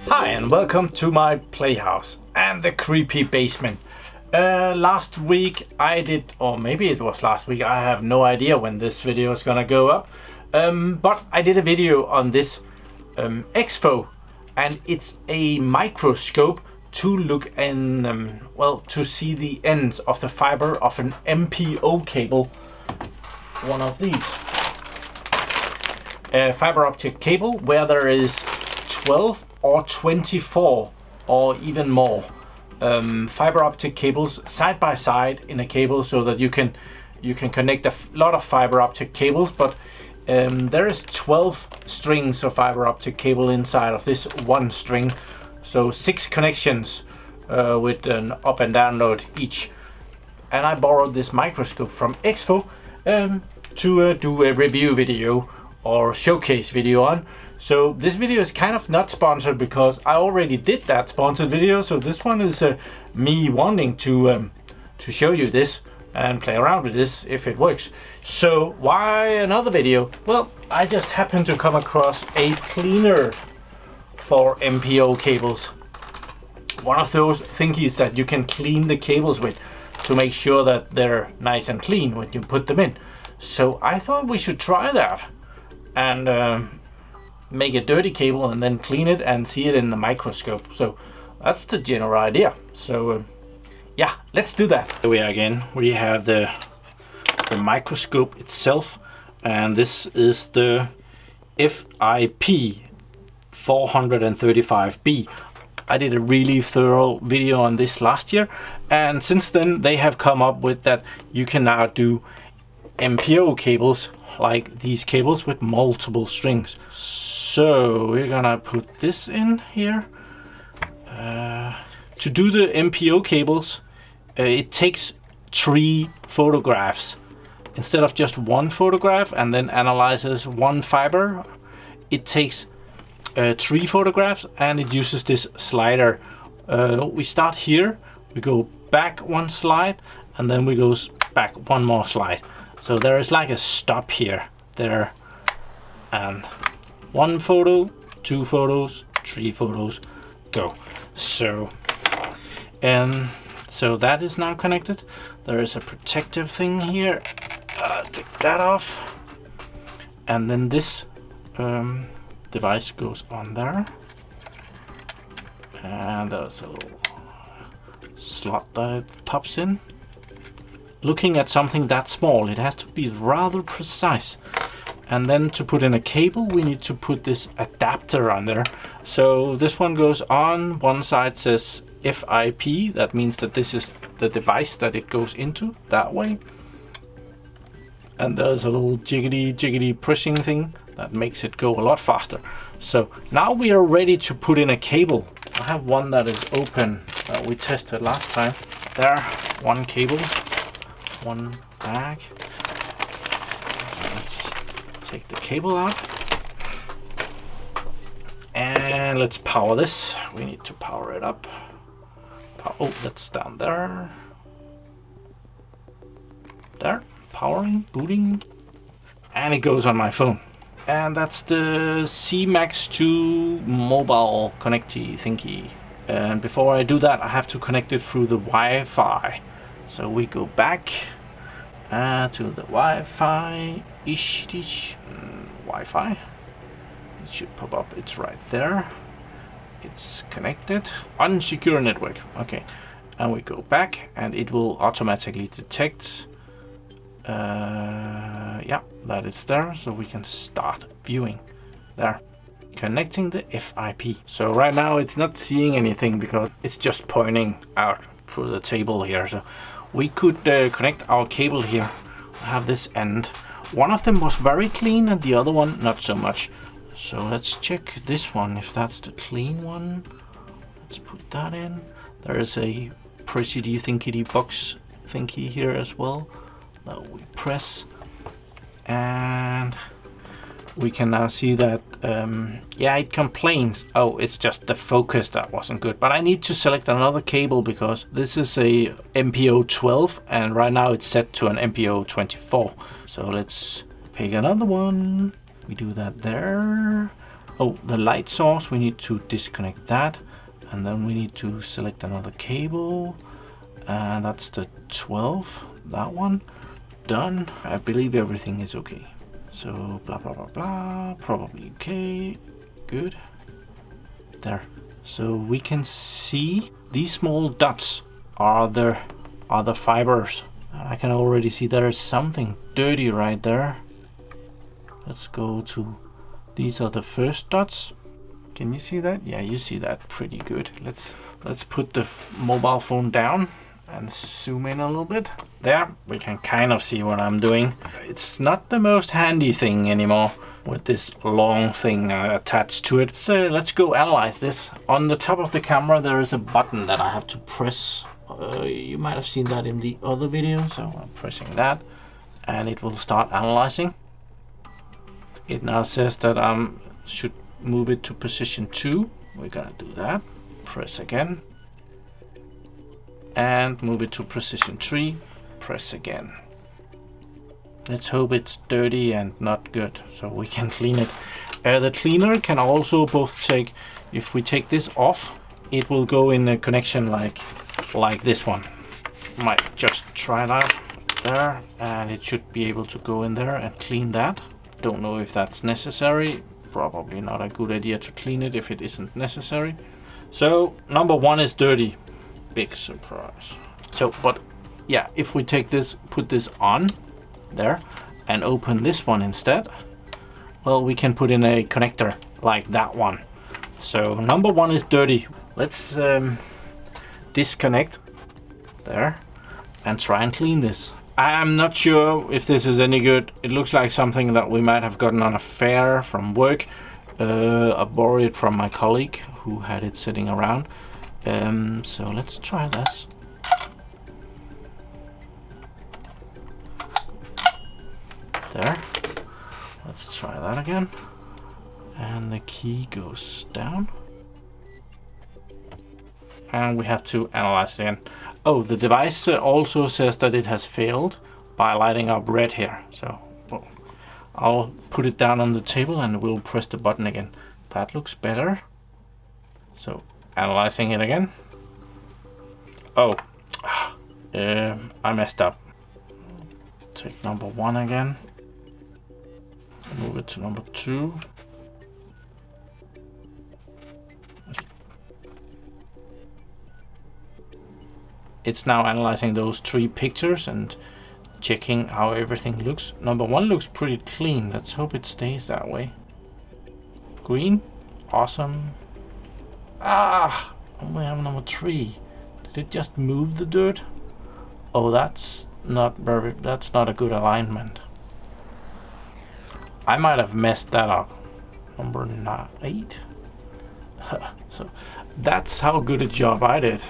Hi and welcome to my playhouse and the creepy basement. Last week I did, or maybe it was last week, I have no idea when this video is gonna go up, but I did a video on this expo, and it's a microscope to look in, to see the ends of the fiber of an MPO cable, one of these. A fiber optic cable where there is 12 or 24 or even more fiber optic cables side by side in a cable, so that you can connect a lot of fiber optic cables, but there is 12 strings of fiber optic cable inside of this one string, so 6 connections with an up and download each. And I borrowed this microscope from Expo to do a review video or showcase video on. So this video is kind of not sponsored because I already did that sponsored video, so this one is me wanting to show you this and play around with this if it works. So why another video? Well, I just happened to come across a cleaner for MPO cables. One of those thingies that you can clean the cables with to make sure that they're nice and clean when you put them in. So I thought we should try that and make a dirty cable and then clean it and see it in the microscope. So that's the general idea. So yeah, let's do that. Here we are again. We have the microscope itself, and this is the FIP 435B. I did a really thorough video on this last year, and since then they have come up with that you can now do MPO cables like these cables with multiple strings. So we're gonna put this in here. To do the MPO cables, it takes 3 photographs instead of just 1 photograph and then analyzes 1 fiber. It takes 3 photographs, and it uses this slider. We start here, we go back 1 slide, and then we go back 1 more slide. So there is like a stop here, there, and 1 photo, 2 photos, 3 photos, go. So, so that is now connected. There is a protective thing here. Take that off, and then this device goes on there, and there's a little slot that it pops in. Looking at something that small, it has to be rather precise. And then to put in a cable, we need to put this adapter on there. So this one goes on, one side says FIP, that means that this is the device that it goes into, that way. And there's a little jiggity pushing thing that makes it go a lot faster. So now we are ready to put in a cable. I have one that is open that we tested last time. There, 1 cable, 1 bag. Let's take the cable out and let's power this. We need to power it up. Oh, that's down there. There, powering, booting, and it goes on my phone. And that's the CMax 2 mobile connecty thingy. And before I do that, I have to connect it through the Wi-Fi. So we go back to the Wi-Fi-ish Wi-Fi. It should pop up. It's right there. It's connected. Unsecure network. Okay. And we go back, and it will automatically detect. Yeah, that is there. So we can start viewing. There. Connecting the FIP. So right now it's not seeing anything because it's just pointing out through the table here. So we could connect our cable here. I have this end. One of them was very clean and the other one not so much. So let's check this one, if that's the clean one. Let's put that in. There is a Presidy Thinkity box thingy here as well that we press, and we can now see that yeah, it complains. Oh, it's just the focus that wasn't good, but I need to select another cable because this is a MPO 12 and right now it's set to an MPO 24. So let's Pick another one. We do that there. Oh, the light source, we need to disconnect that. And then we need to select another cable. And that's the 12, that one. Done. I believe everything is okay. So blah blah blah blah, probably okay. Good. There. So we can see these small dots are the fibers. I can already see there is something dirty right there. Let's go to, these are the first dots. Can you see that? Yeah, you see that pretty good. Let's put the mobile phone down and zoom in a little bit. There, we can kind of see what I'm doing. It's not the most handy thing anymore with this long thing attached to it. So let's go analyze this. On the top of the camera there is a button that I have to press. You might have seen that in the other video, so I'm pressing that and it will start analyzing. It now says that I should move it to position 2. We're gonna do that. Press again. And move it to position 3. Press again. Let's hope it's dirty and not good, so we can clean it. The cleaner can also both take, if we take this off, it will go in a connection like this one. Might just try that there, and it should be able to go in there and clean that. Don't know if that's necessary. Probably not a good idea to clean it if it isn't necessary. So number 1 is dirty. Big surprise. So, but yeah, if we take this, put this on there and open this one instead, well, we can put in a connector like that one. So number 1 is dirty. Let's disconnect there and try and clean this. I'm not sure if this is any good. It looks like something that we might have gotten on a fair from work. I borrowed it from my colleague who had it sitting around. So let's try this. There. Let's try that again. And the key goes down. And we have to analyze again. Oh, the device also says that it has failed by lighting up red here. So well, I'll put it down on the table and we'll press the button again. That looks better. So analyzing it again. Oh, I messed up. Take number 1 again. Move it to number 2. It's now analyzing those 3 pictures and checking how everything looks. Number 1 looks pretty clean. Let's hope it stays that way. Green, awesome. Ah, we have number 3. Did it just move the dirt? Oh, that's not a good alignment. I might have messed that up. Number 8. So that's how good a job I did.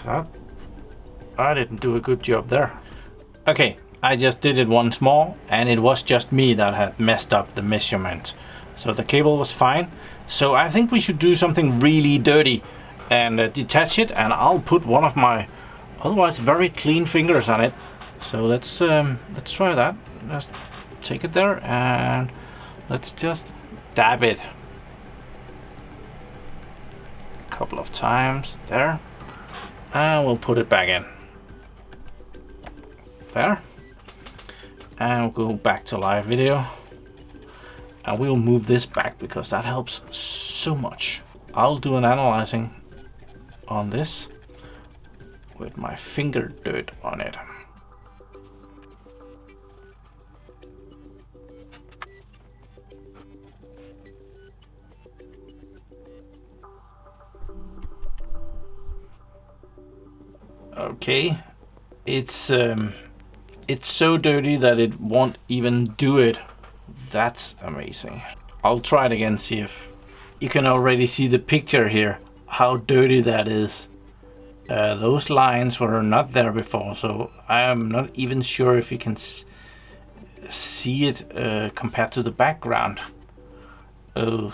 I didn't do a good job there. Okay, I just did it once more and it was just me that had messed up the measurement. So the cable was fine. So I think we should do something really dirty and detach it, and I'll put one of my otherwise very clean fingers on it. So let's try that. Just take it there and let's just dab it a couple of times there, and we'll put it back in there, and we'll go back to live video and we'll move this back because that helps so much. I'll do an analyzing on this with my finger dirt on it. Okay, it's so dirty that it won't even do it. That's amazing. I'll try it again, see if you can already see the picture here, how dirty that is. Those lines were not there before, so I am not even sure if you can see it compared to the background. Oh,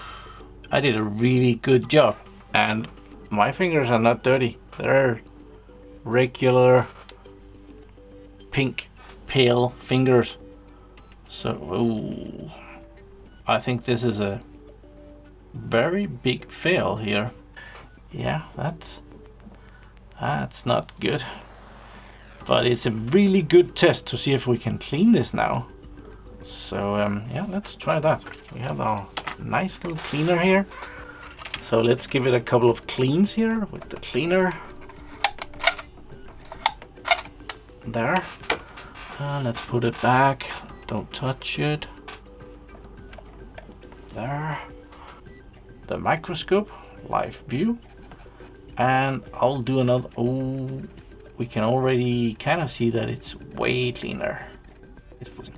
I did a really good job, and my fingers are not dirty. They're regular pink pale fingers So, ooh, I think this is a very big fail here. Yeah, that's not good. But it's a really good test to see if we can clean this now. So yeah, let's try that. We have our nice little cleaner here. So let's give it a couple of cleans here with the cleaner. There. Let's put it back. Don't touch it. There. The microscope, live view. And I'll do another. Oh, we can already kind of see that it's way cleaner. It's frozen.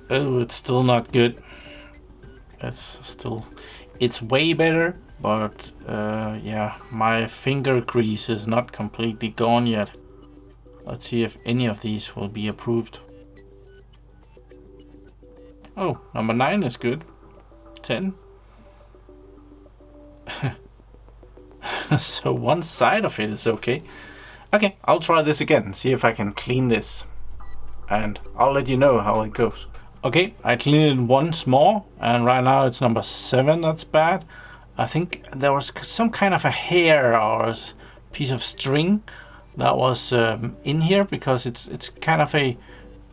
Oh, it's still not good. It's way better, but yeah, my finger grease is not completely gone yet. Let's see if any of these will be approved. Oh, number 9 is good. 10. So one side of it is okay. Okay, I'll try this again and see if I can clean this. And I'll let you know how it goes. Okay, I cleaned it once more, and right now it's number 7 that's bad. I think there was some kind of a hair or a piece of string that was in here, because it's kind of a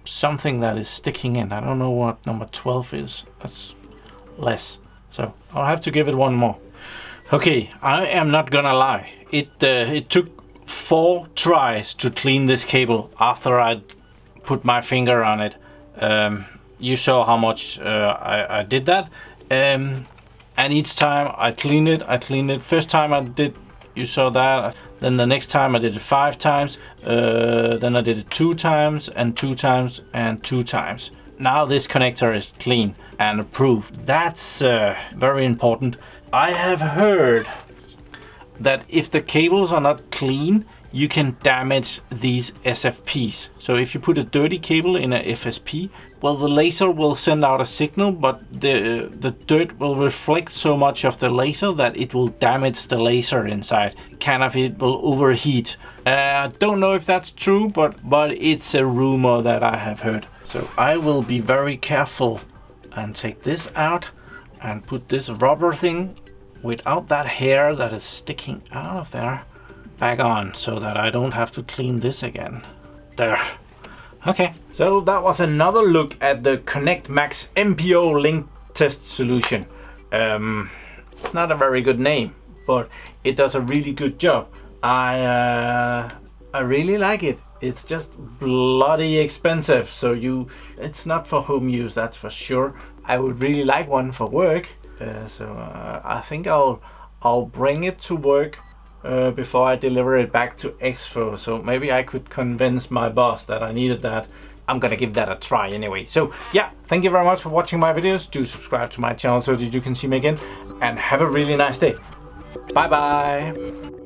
something that is sticking in. I don't know what number 12 is. That's less. So I'll have to give it one more. Okay, I am not gonna lie. It took 4 tries to clean this cable after I put my finger on it. You saw how much I did that, and each time I cleaned it. First time I did, you saw that. Then the next time I did it 5 times. Then I did it 2 times and 2 times and 2 times. Now this connector is clean and approved. That's very important. I have heard that if the cables are not clean, you can damage these SFPs. So if you put a dirty cable in a FSP, well, the laser will send out a signal, but the dirt will reflect so much of the laser that it will damage the laser inside. Kind of, it will overheat. I don't know if that's true, but it's a rumor that I have heard. So I will be very careful and take this out and put this rubber thing without that hair that is sticking out of there back on, so that I don't have to clean this again. There. Okay, so that was another look at the ConnectorMax MPO link test solution. It's not a very good name, but it does a really good job. I really like it. It's just bloody expensive, so it's not for home use, that's for sure. I would really like one for work, so I think I'll bring it to work before I deliver it back to Expo. So maybe I could convince my boss that I needed that. I'm gonna give that a try anyway. So yeah, thank you very much for watching my videos. Do subscribe to my channel so that you can see me again, and have a really nice day. Bye bye.